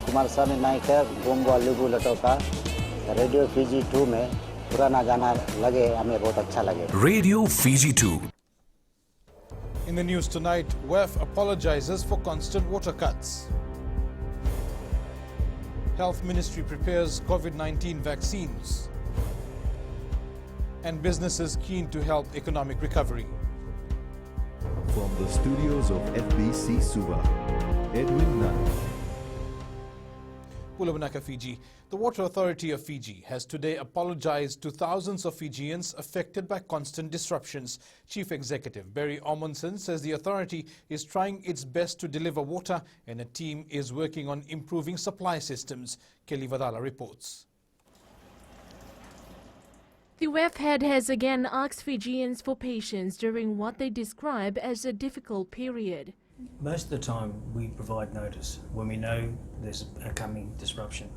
कुमार स्वामी नायक गोंगो लुगु लटोका Radio Fiji 2 में पुराना गाना लगे हमें बहुत अच्छा लगे. Radio Fiji 2. In the news tonight, WEF apologizes for constant water cuts. Health Ministry prepares COVID-19 vaccines. And businesses keen to help economic recovery. From the studios of FBC Suva, Edwin Nunn. Pulavanaka, Fiji. The Water Authority of Fiji has today apologized to thousands of Fijians affected by constant disruptions. Chief Executive Barry Amundsen says the authority is trying its best to deliver water and a team is working on improving supply systems. Kelly Vadala reports. The WEF head has again asked Fijians for patience during what they describe as a difficult period. Most of the time we provide notice when we know there's a coming disruption.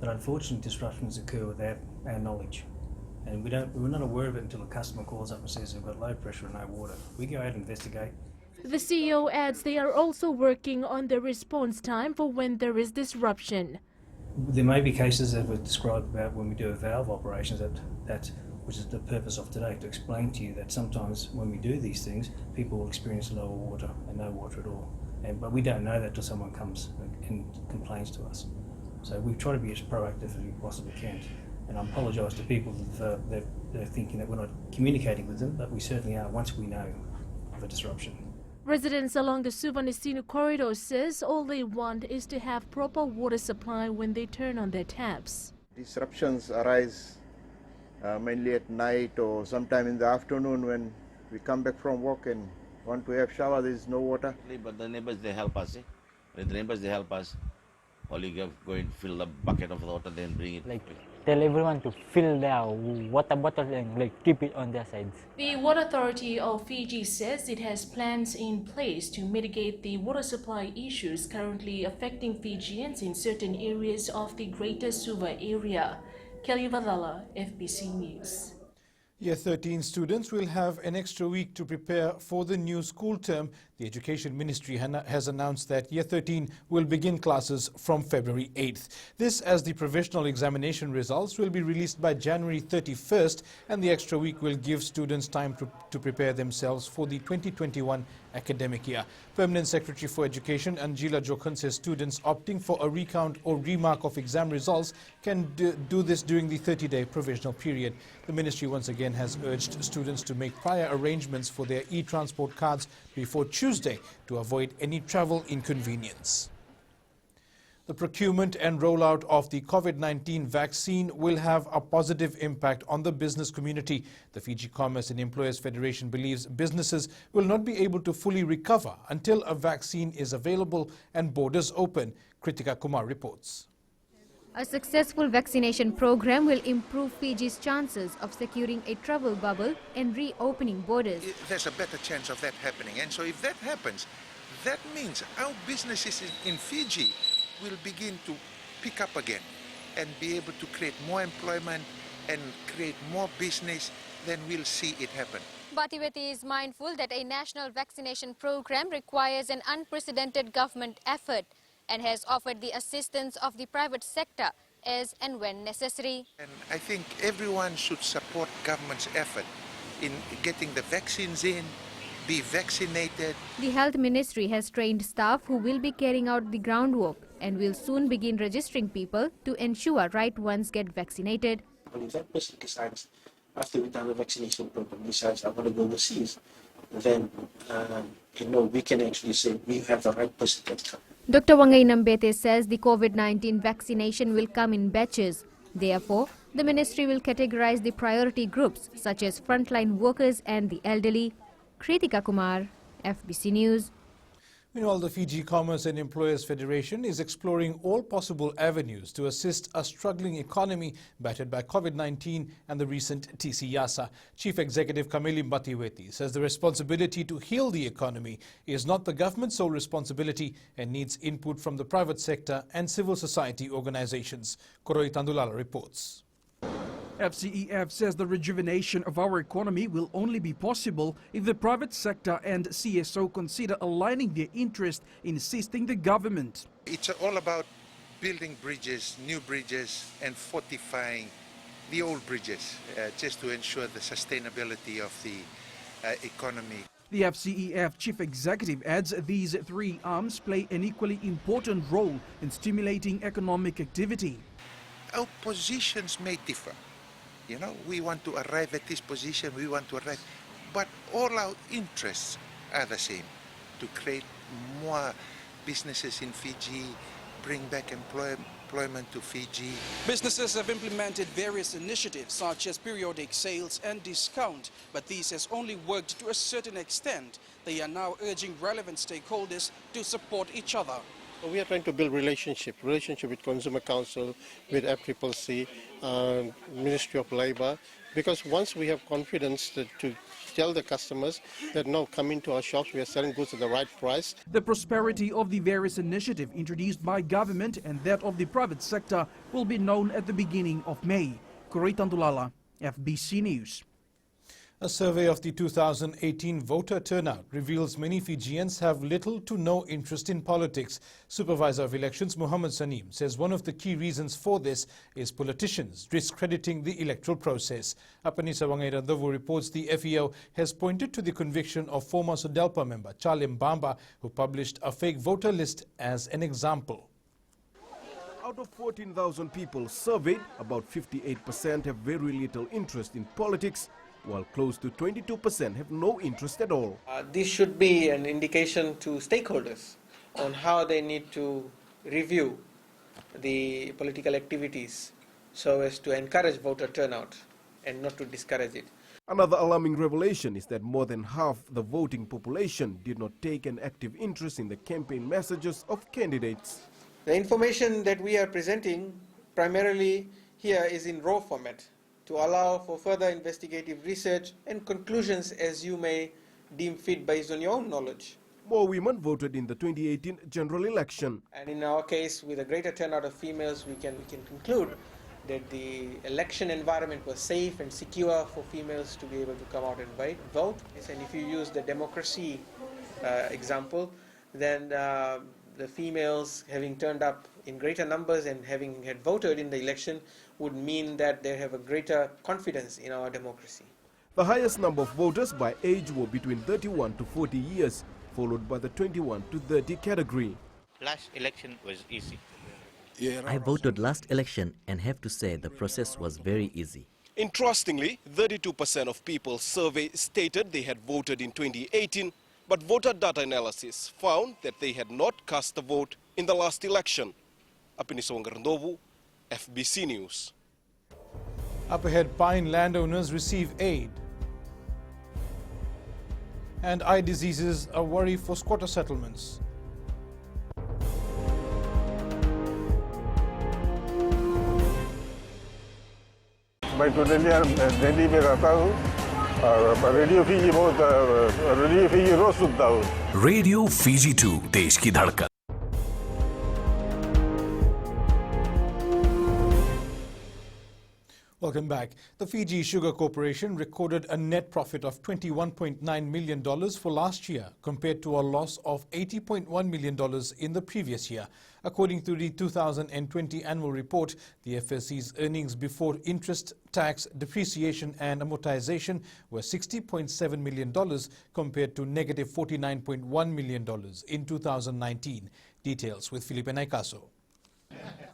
But unfortunately disruptions occur without our knowledge. And we're not aware of it until a customer calls up and says we've got low pressure and no water. We go out and investigate. The CEO adds they are also working on the response time for when there is disruption. There may be cases that we've described about when we do a valve operations, which is the purpose of today, to explain to you that sometimes when we do these things, people will experience lower water and no water at all. But we don't know that till someone comes and complains to us. So we try to be as proactive as we possibly can. And I apologise to people that they're thinking that we're not communicating with them, but we certainly are once we know of a disruption. Residents along the Suvanisinu corridor says all they want is to have proper water supply when they turn on their taps. Disruptions arise mainly at night or sometime in the afternoon when we come back from work and want to have shower, there is no water. But the neighbors, they help us. The neighbors, they help us. All you have, go and fill a bucket of water, then bring it. Like tell everyone to fill their water bottle and keep it on their sides. The Water Authority of Fiji says it has plans in place to mitigate the water supply issues currently affecting Fijians in certain areas of the Greater Suva area. Kelly Vadala, FBC News. Year 13 students will have an extra week to prepare for the new school term. The Education Ministry has announced that Year 13 will begin classes from February 8th. This as the provisional examination results will be released by January 31st, and the extra week will give students time to prepare themselves for the 2021 academic year. Permanent Secretary for Education Angela Jokhan says students opting for a recount or remark of exam results can do this during the 30-day provisional period. The ministry once again has urged students to make prior arrangements for their e-transport cards before Tuesday to avoid any travel inconvenience. The procurement and rollout of the COVID-19 vaccine will have a positive impact on the business community. The Fiji Commerce and Employers Federation believes businesses will not be able to fully recover until a vaccine is available and borders open. Kritika Kumar reports. A successful vaccination program will improve Fiji's chances of securing a travel bubble and reopening borders. There's a better chance of that happening, and so if that happens, that means our businesses in Fiji will begin to pick up again and be able to create more employment and create more business. Then we'll see it happen. Batiweti is mindful that a national vaccination program requires an unprecedented government effort and has offered the assistance of the private sector as and when necessary. And I think everyone should support government's effort in getting the vaccines in, be vaccinated. The Health Ministry has trained staff who will be carrying out the groundwork and will soon begin registering people to ensure right ones get vaccinated. If that person decides, after we've done the vaccination program, decides I want to go overseas, then we can actually say we have the right person that come. Dr. Wangai Nambete says the COVID-19 vaccination will come in batches. Therefore, the ministry will categorize the priority groups such as frontline workers and the elderly. Kritika Kumar, FBC News. Meanwhile, the Fiji Commerce and Employers Federation is exploring all possible avenues to assist a struggling economy battered by COVID-19 and the recent TC Yasa. Chief Executive Kameli Batiweti says the responsibility to heal the economy is not the government's sole responsibility and needs input from the private sector and civil society organizations. Koroi Tandulala reports. FCEF says the rejuvenation of our economy will only be possible if the private sector and CSO consider aligning their interest in assisting the government. It's all about building bridges, new bridges, and fortifying the old bridges, just to ensure the sustainability of the economy. The FCEF chief executive adds these three arms play an equally important role in stimulating economic activity. Our positions may differ. You know, we want to arrive at this position, we want to arrive, but all our interests are the same: to create more businesses in Fiji, bring back employment to Fiji. Businesses have implemented various initiatives such as periodic sales and discount, but these has only worked to a certain extent. They are now urging relevant stakeholders to support each other. We are trying to build relationship with Consumer Council, with FCCC, Ministry of Labour, because once we have confidence to tell the customers that no, come into our shops, we are selling goods at the right price. The prosperity of the various initiatives introduced by government and that of the private sector will be known at the beginning of May. Kuritan Tulala, FBC News. A survey of the 2018 voter turnout reveals many Fijians have little to no interest in politics. Supervisor of Elections Muhammad Saneem says one of the key reasons for this is politicians discrediting the electoral process. Apanisa Wangairandovu reports the FEO has pointed to the conviction of former Sudelpa member Charlie Mbamba, who published a fake voter list as an example. Out of 14,000 people surveyed, about 58% have very little interest in politics, while close to 22% have no interest at all. This should be an indication to stakeholders on how they need to review the political activities so as to encourage voter turnout and not to discourage it. Another alarming revelation is that more than half the voting population did not take an active interest in the campaign messages of candidates. The information that we are presenting primarily here is in raw format, to allow for further investigative research and conclusions as you may deem fit based on your own knowledge. More women voted in the 2018 general election. And in our case, with a greater turnout of females, we can conclude that the election environment was safe and secure for females to be able to come out and vote. And if you use the democracy example, then the females having turned up in greater numbers and having had voted in the election would mean that they have a greater confidence in our democracy. The highest number of voters by age were between 31 to 40 years, followed by the 21 to 30 category. Last election was easy. I voted last election and have to say the process was very easy. Interestingly, 32% of people surveyed stated they had voted in 2018, but voter data analysis found that they had not cast a vote in the last election. Apanisa Wangairandovu, FBC News. Up ahead, pine landowners receive aid. And eye diseases a worry for squatter settlements. Baik, kemudian jadi mereka tahu radio Fiji बहुत radio Fiji रोज सुनता हूँ. Radio Fiji 2 देश की धड़कन. Welcome back. The Fiji Sugar Corporation recorded a net profit of $21.9 million for last year, compared to a loss of $80.1 million in the previous year. According to the 2020 annual report, the FSC's earnings before interest, tax, depreciation and amortization were $60.7 million compared to negative $49.1 million in 2019. Details with Felipe Naikaso.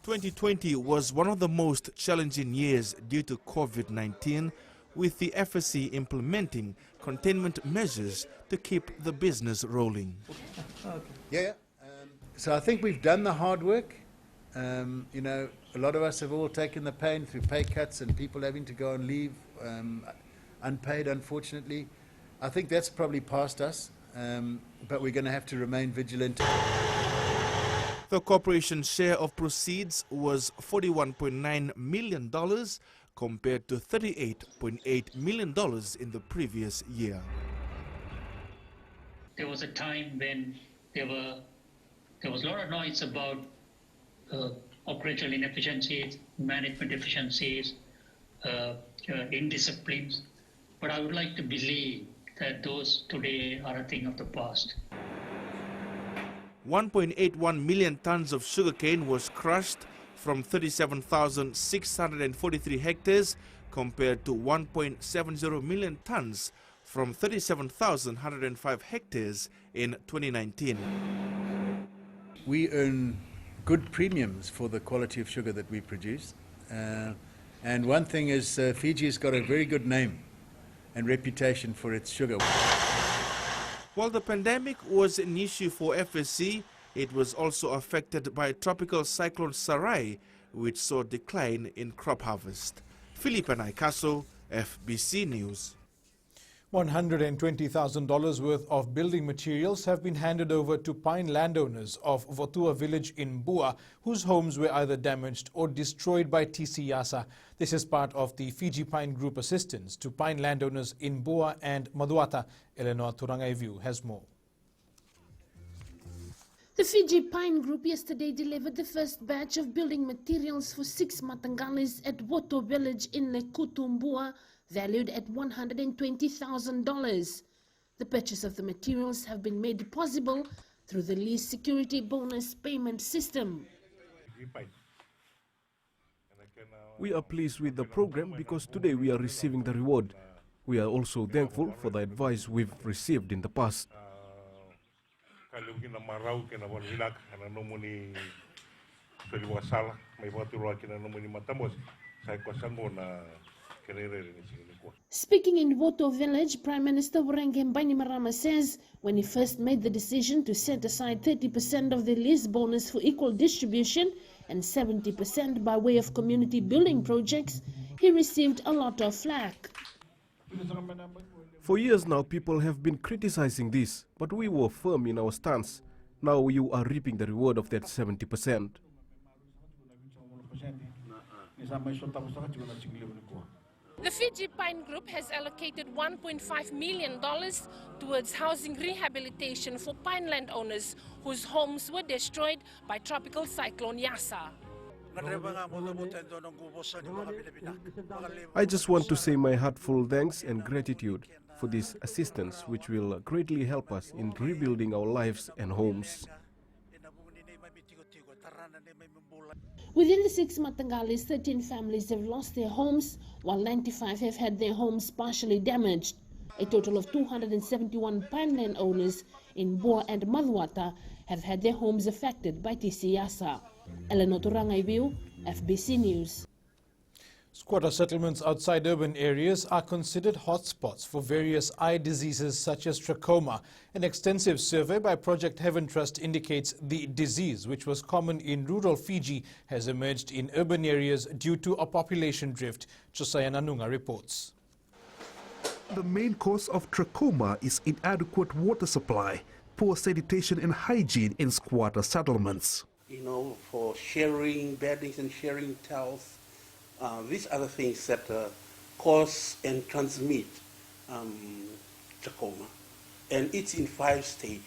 2020 was one of the most challenging years due to COVID-19, with the FSC implementing containment measures to keep the business rolling. So I think we've done the hard work. You know, a lot of us have all taken the pain through pay cuts and people having to go on leave, unpaid, unfortunately. I think that's probably past us, but we're going to have to remain vigilant. The corporation's share of proceeds was $41.9 million compared to $38.8 million in the previous year. There was a time when there was a lot of noise about operational inefficiencies, management deficiencies, indisciplines, but I would like to believe that those today are a thing of the past. 1.81 million tons of sugarcane was crushed from 37,643 hectares compared to 1.70 million tons from 37,105 hectares in 2019. We earn good premiums for the quality of sugar that we produce. And one thing is Fiji's got a very good name and reputation for its sugar. While the pandemic was an issue for FSC, it was also affected by Tropical Cyclone Sarai, which saw a decline in crop harvest. Philippe Naikaso, FBC News. $120,000 worth of building materials have been handed over to pine landowners of Votua village in Bua, whose homes were either damaged or destroyed by TC Yasa. This is part of the Fiji Pine Group assistance to pine landowners in Bua and Maduata. Eleanor Turangaivu has more. The Fiji Pine Group yesterday delivered the first batch of building materials for 6 Matangalis at Voto village in Lekutumbua, valued at $120,000. The purchase of the materials have been made possible through the lease security bonus payment system. We are pleased with the program because today we are receiving the reward. We are also thankful for the advice we've received in the past. Speaking in Voto village, Prime Minister Wrangem Bainimarama says when he first made the decision to set aside 30% of the lease bonus for equal distribution and 70% by way of community building projects, he received a lot of flack. For years now, people have been criticizing this, but we were firm in our stance. Now you are reaping the reward of that 70%. The Fiji Pine Group has allocated $1.5 million towards housing rehabilitation for pine land owners whose homes were destroyed by Tropical Cyclone Yasa. I just want to say my heartfelt thanks and gratitude for this assistance, which will greatly help us in rebuilding our lives and homes. Within the 6 Matangalis, 13 families have lost their homes, while 95 have had their homes partially damaged. A total of 271 pineland owners in Boa and Maduata have had their homes affected by TC Yasa. Eleanor Turangaivu, FBC News. Squatter settlements outside urban areas are considered hotspots for various eye diseases such as trachoma. An extensive survey by Project Heaven Trust indicates the disease, which was common in rural Fiji, has emerged in urban areas due to a population drift. Josiah Nanunga reports. The main cause of trachoma is inadequate water supply, poor sanitation and hygiene in squatter settlements. You know, for sharing beddings and sharing towels, these are the things that cause and transmit trachoma. And it's in 5 stages.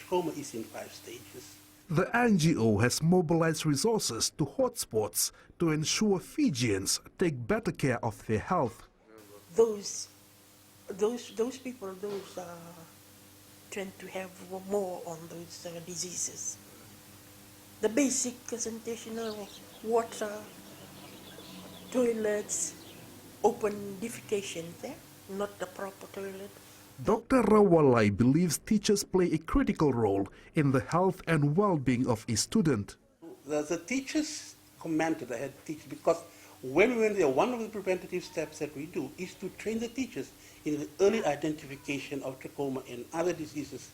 Trachoma is in 5 stages. The NGO has mobilized resources to hotspots to ensure Fijians take better care of their health. Those people, tend to have more on those diseases. The basic sanitation, water, toilets, open defecation there, not the proper toilet. Dr. Rawalai believes teachers play a critical role in the health and well-being of a student. The teachers commented, the head teacher, because when we went there, one of the preventative steps that we do is to train the teachers in the early identification of trachoma and other diseases.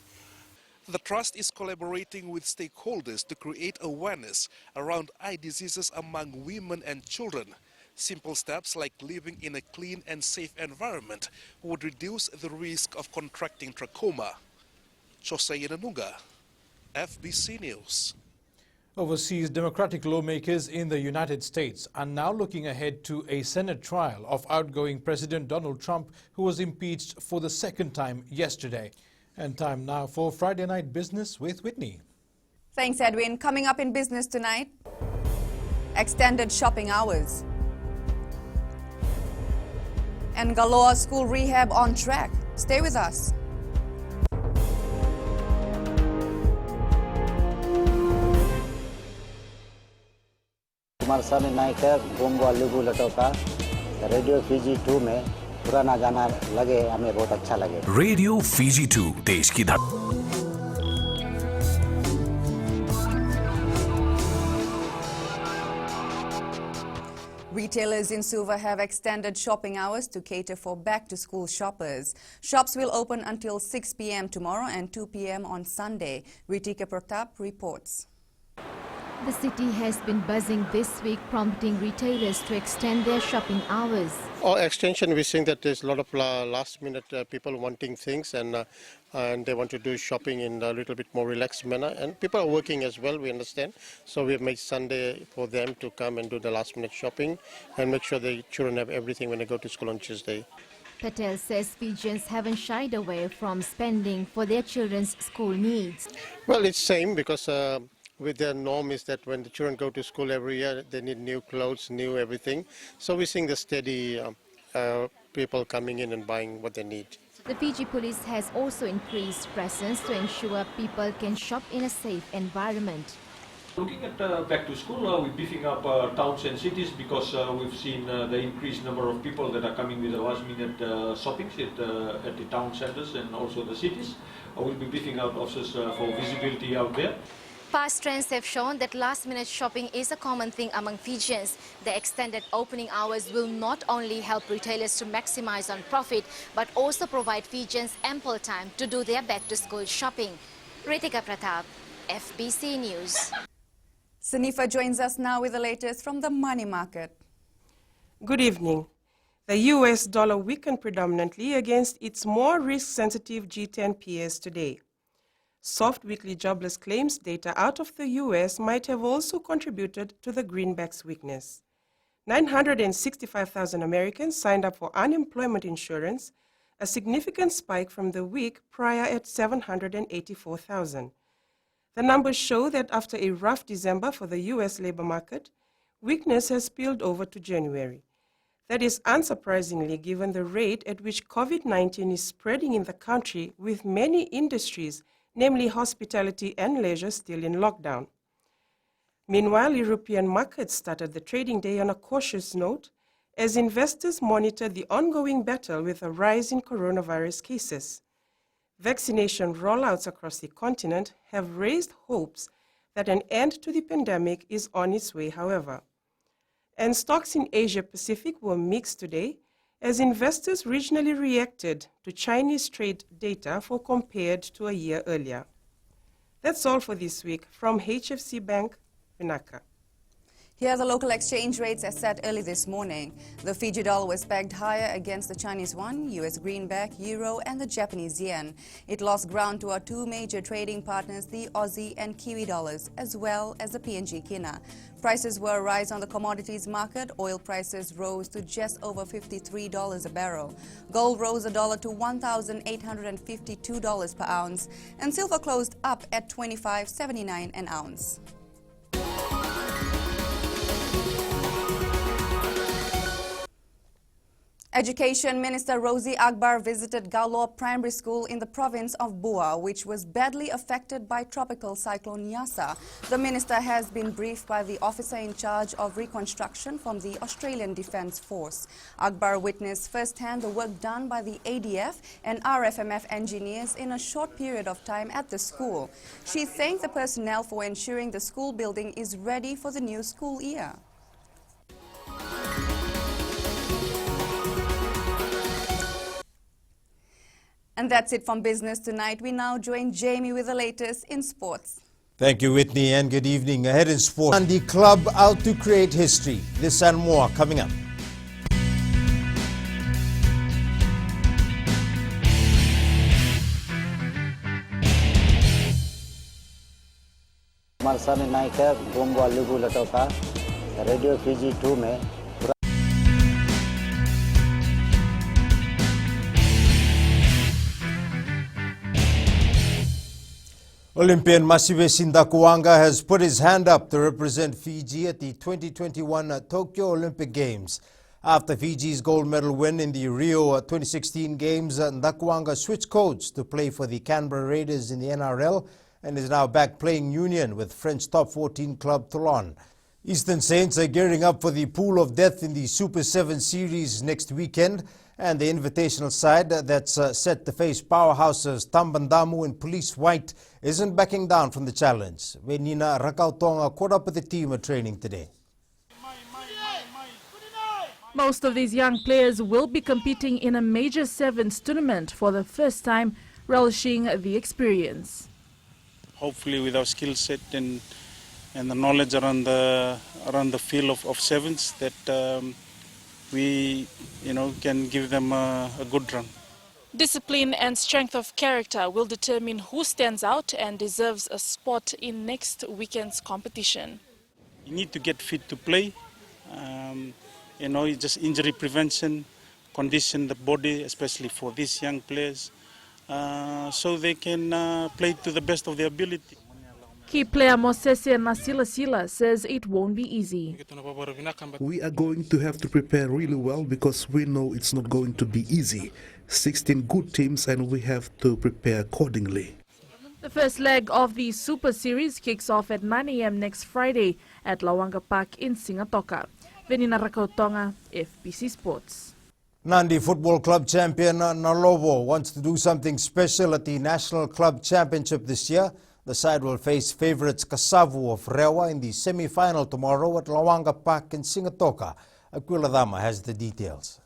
The Trust is collaborating with stakeholders to create awareness around eye diseases among women and children. Simple steps like living in a clean and safe environment would reduce the risk of contracting trachoma. Josiah Nanunga, FBC News. Overseas, Democratic lawmakers in the United States are now looking ahead to a Senate trial of outgoing President Donald Trump, who was impeached for the 2nd time yesterday. And time now for Friday Night Business with Whitney. Thanks, Edwin. Coming up in business tonight, extended shopping hours. And Galore School rehab on track. Stay with us. Kumaraswamy Nayak बोम्बो लुबू Lautoka Radio Fiji 2 में पुराना गाना लगे हमें बहुत अच्छा लगे। रेडियो फीजी 2 देश की धड़कन। Retailers in Suva have extended shopping hours to cater for back-to-school shoppers. Shops will open until 6 p.m. tomorrow and 2 p.m. on Sunday. Ritika Pratap reports. The city has been buzzing this week, prompting retailers to extend their shopping hours. Extension, we're seeing that there's a lot of last-minute people wanting things and they want to do shopping in a little bit more relaxed manner. And people are working as well, we understand. So we have made Sunday for them to come and do the last-minute shopping and make sure the children have everything when they go to school on Tuesday. Patel says Fijians haven't shied away from spending for their children's school needs. Well, it's same because with their norm is that when the children go to school every year, they need new clothes, new everything. So we're seeing the steady people coming in and buying what they need. The Fiji police has also increased presence to ensure people can shop in a safe environment. Looking at back to school, we're beefing up towns and cities because we've seen the increased number of people that are coming with the last minute shoppings at the town centers and also the cities. We'll be beefing up officers for visibility out there. Past trends have shown that last-minute shopping is a common thing among Fijians. The extended opening hours will not only help retailers to maximize on profit, but also provide Fijians ample time to do their back-to-school shopping. Ritika Pratap, FBC News. Sanifa joins us now with the latest from the money market. Good evening. The US dollar weakened predominantly against its more risk-sensitive G10 peers today. Soft weekly jobless claims data out of the US might have also contributed to the greenback's weakness. 965,000 Americans signed up for unemployment insurance, a significant spike from the week prior at 784,000. The numbers show that after a rough December for the US labor market, weakness has spilled over to January. That is unsurprisingly given the rate at which COVID-19 is spreading in the country, with many industries, namely hospitality and leisure, still in lockdown. Meanwhile, European markets started the trading day on a cautious note as investors monitor the ongoing battle with a rise in coronavirus cases. Vaccination rollouts across the continent have raised hopes that an end to the pandemic is on its way, however. And stocks in Asia-Pacific were mixed today, as investors regionally reacted to Chinese trade data for compared to a year earlier. That's all for this week. From HFC Bank, Vinaka. Here are the local exchange rates as set early this morning. The Fiji dollar was pegged higher against the Chinese yuan, US greenback, euro and the Japanese yen. It lost ground to our two major trading partners, the Aussie and Kiwi dollars, as well as the PNG kina. Prices were a rise on the commodities market. Oil prices rose to just over $53 a barrel. Gold rose $1 to $1,852 per ounce. And silver closed up at $25.79 an ounce. Education Minister Rosie Akbar visited Galop Primary School in the province of Bua, which was badly affected by tropical cyclone Yasa. The minister has been briefed by the officer in charge of reconstruction from the Australian Defence Force. Akbar witnessed firsthand the work done by the ADF and RFMF engineers in a short period of time at the school. She thanked the personnel for ensuring the school building is ready for the new school year. And that's it from Business Tonight. We now join Jamie with the latest in sports. Thank you, Whitney, and good evening. Ahead in sports, and the club out to create history. This and more coming up. Kumaraswamy Nayak बोम्बो लुबू Lautoka Radio Fiji 2 में Olympian Masive Sindakuanga has put his hand up to represent Fiji at the 2021 Tokyo Olympic Games. After Fiji's gold medal win in the Rio 2016 Games, Ndakuanga switched codes to play for the Canberra Raiders in the NRL and is now back playing union with French top 14 club Toulon. Eastern Saints are gearing up for the Pool of Death in the Super 7 Series next weekend, and the invitational side that's set to face powerhouses Tambandamu and Police White isn't backing down from the challenge. Venina Rakautonga caught up with the team at training today. Most of these young players will be competing in a major sevens tournament for the first time, relishing the experience. Hopefully with our skill set and the knowledge around the field of sevens that we can give them a good run. Discipline and strength of character will determine who stands out and deserves a spot in next weekend's competition. You need to get fit to play. It's just injury prevention, condition the body, especially for these young players, so they can play to the best of their ability. Key player Mosese Nasilasila says it won't be easy. We are going to have to prepare really well because we know it's not going to be easy. 16 good teams and we have to prepare accordingly. The first leg of the Super Series kicks off at 9 a.m. next Friday at Lawanga Park in Singatoka. Venina Rakautonga, FBC Sports. Nandi Football Club champion Nalovo wants to do something special at the National Club Championship this year. The side will face favourites Kasavu of Rewa in the semi-final tomorrow at Lawanga Park in Singatoka. Aquila Dama has the details.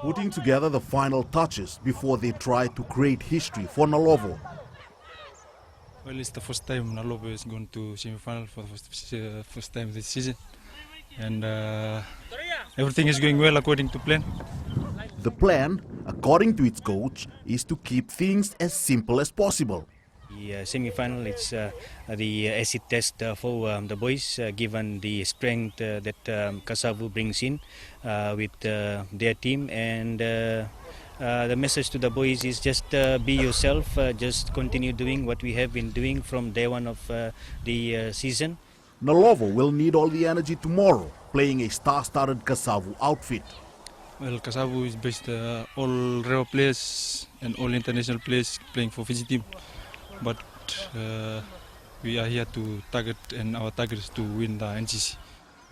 Putting together the final touches before they try to create history for Nalovo. Well, it's the first time Nalovo is going to semi-final for the first time this season. And everything is going well according to plan. The plan, according to its coach, is to keep things as simple as possible. The semi-final, it's the acid test for the boys, given the strength that Kasavu brings in with their team. And the message to the boys is just be yourself, just continue doing what we have been doing from day one of the season. Nalovo will need all the energy tomorrow, playing a star-studded Kasavu outfit. Well, Kasavu is based all Rewa players and all international players playing for Fiji team. But we are here to target, and our target is to win the NCC.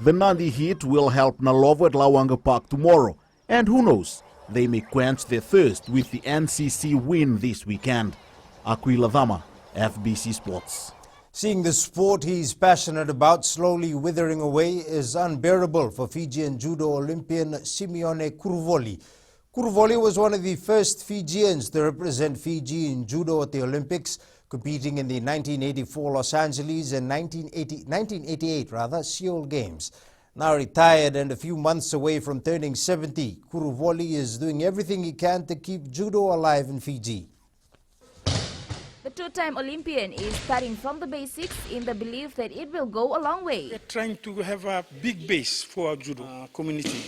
The Nandi Heat will help Nalovo at Lawanga Park tomorrow. And who knows, they may quench their thirst with the NCC win this weekend. Aquila Dama, FBC Sports. Seeing the sport he's passionate about slowly withering away is unbearable for Fijian judo Olympian Simeone Kuruvoli. Kuruvoli was one of the first Fijians to represent Fiji in judo at the Olympics, competing in the 1984 Los Angeles and 1988 Seoul Games. Now retired and a few months away from turning 70, Kuruvoli is doing everything he can to keep judo alive in Fiji. The two-time Olympian is starting from the basics in the belief that it will go a long way. We're trying to have a big base for our judo community.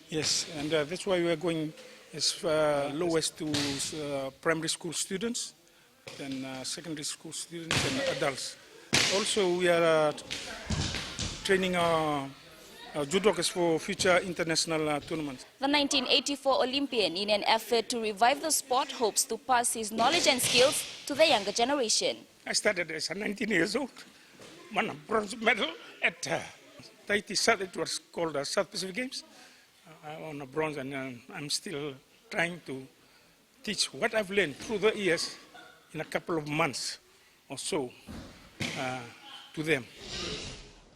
Yes, and that's why we are going as low as to primary school students and secondary school students and adults. Also, we are training our judokas for future international tournaments. The 1984 Olympian, in an effort to revive the sport, hopes to pass his knowledge and skills to the younger generation. I started as 19 years old, won a bronze medal at Tahiti South. It was called South Pacific Games. I won a bronze, and I'm still trying to teach what I've learned through the years in a couple of months or so to them.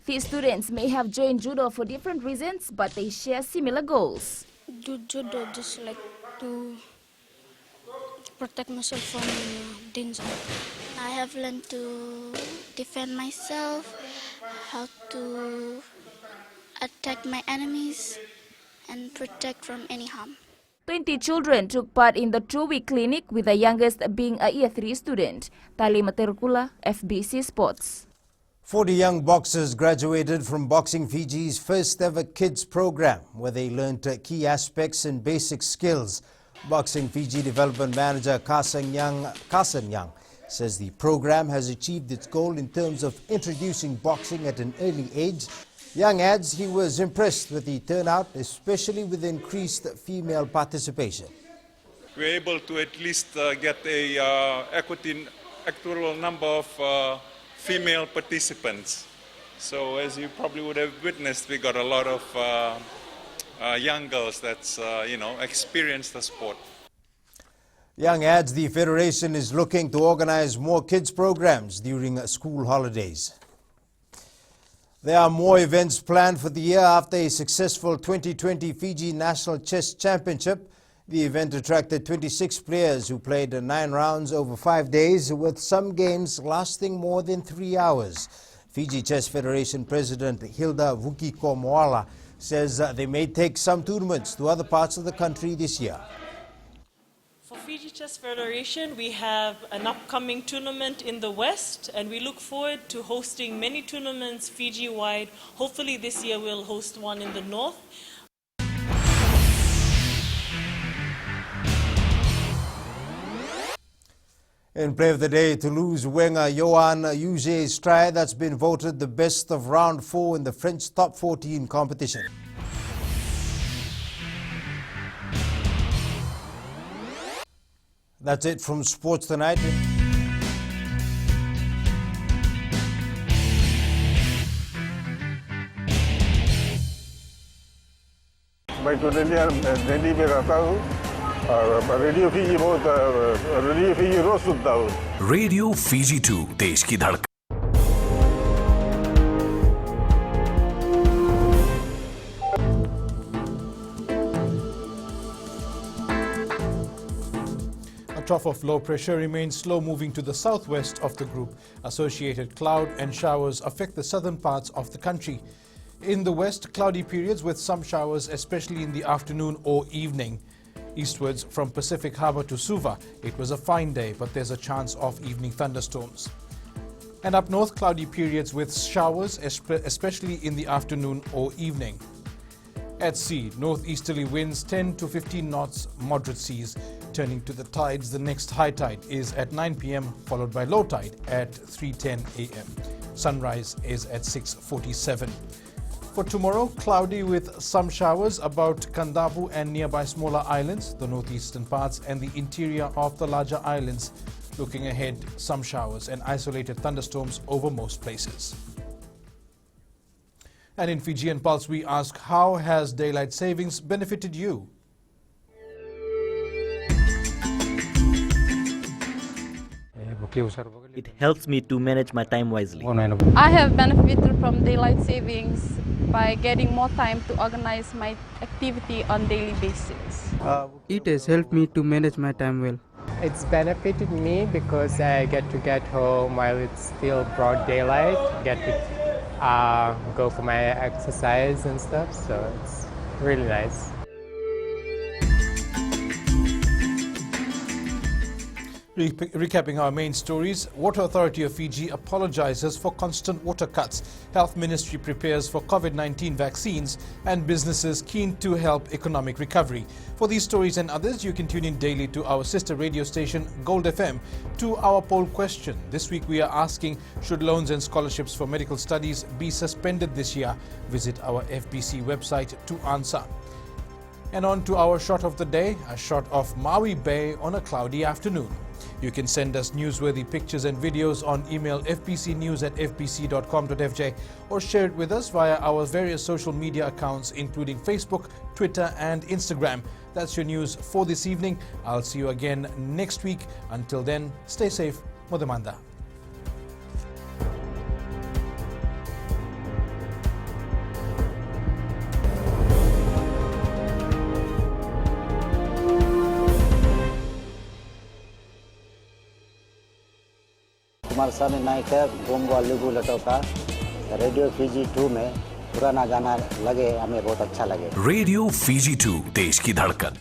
These students may have joined judo for different reasons, but they share similar goals. Do judo just like to protect myself from danger. I have learned to defend myself, how to attack my enemies, and protect from any harm. 20 children took part in the 2-week clinic, with the youngest being a Year 3 student. Tali Materkula, FBC Sports. 40 young boxers graduated from Boxing Fiji's first ever kids program, where they learned key aspects and basic skills. Boxing Fiji Development Manager Kasan Yang says the program has achieved its goal in terms of introducing boxing at an early age. Young adds he was impressed with the turnout, especially with increased female participation. We're able to at least get a equitable number of female participants. So as you probably would have witnessed, we got a lot of young girls that's, experienced the sport. Young adds the Federation is looking to organize more kids programs during school holidays. There are more events planned for the year after a successful 2020 Fiji National Chess Championship. The event attracted 26 players who played 9 rounds over 5 days, with some games lasting more than 3 hours. Fiji Chess Federation President Hilda Vukikomoala says they may take some tournaments to other parts of the country this year. For Fiji Chess Federation, we have an upcoming tournament in the West, and we look forward to hosting many tournaments Fiji-wide. Hopefully this year we'll host one in the North. In play of the day, Toulouse winger Yohan Uge's try that's been voted the best of round 4 in the French top 14 competition. That's it from Sports Tonight. मैं तो दिल्ली में रहता हूँ और radio Fiji रोज सुनता हूँ. Radio Fiji 2 देश की धड़कन. A trough of low pressure remains slow moving to the southwest of the group. Associated cloud and showers affect the southern parts of the country. In the west, cloudy periods with some showers, especially in the afternoon or evening. Eastwards from Pacific Harbour to Suva, it was a fine day, but there's a chance of evening thunderstorms. And up north, cloudy periods with showers, especially in the afternoon or evening. At sea, northeasterly winds 10 to 15 knots, moderate seas. Turning to the tides, the next high tide is at 9 p.m. followed by low tide at 3:10 a.m. Sunrise is at 6:47. For tomorrow, cloudy with some showers about Kandavu and nearby smaller islands, the northeastern parts and the interior of the larger islands. Looking ahead, some showers and isolated thunderstorms over most places. And in Fijian Pulse, we ask, how has daylight savings benefited you? It helps me to manage my time wisely. I have benefited from daylight savings by getting more time to organize my activity on daily basis. It has helped me to manage my time well. It's benefited me because I get home while it's still broad daylight, get to go for my exercise and stuff, so it's really nice. Recapping our main stories, Water Authority of Fiji apologizes for constant water cuts. Health Ministry prepares for COVID-19 vaccines, and businesses keen to help economic recovery. For these stories and others, you can tune in daily to our sister radio station, Gold FM. To our poll question, this week we are asking, should loans and scholarships for medical studies be suspended this year? Visit our FBC website to answer. And on to our shot of the day, a shot of Maui Bay on a cloudy afternoon. You can send us newsworthy pictures and videos on email fbcnews@fbc.com.fj or share it with us via our various social media accounts including Facebook, Twitter and Instagram. That's your news for this evening. I'll see you again next week. Until then, stay safe. Modemanda. Kumar साहब नायक गोंगवा लुगु लटोका Radio Fiji 2 में पुराना गाना लगे हमें बहुत अच्छा लगे. Radio Fiji 2 देश की धड़कन.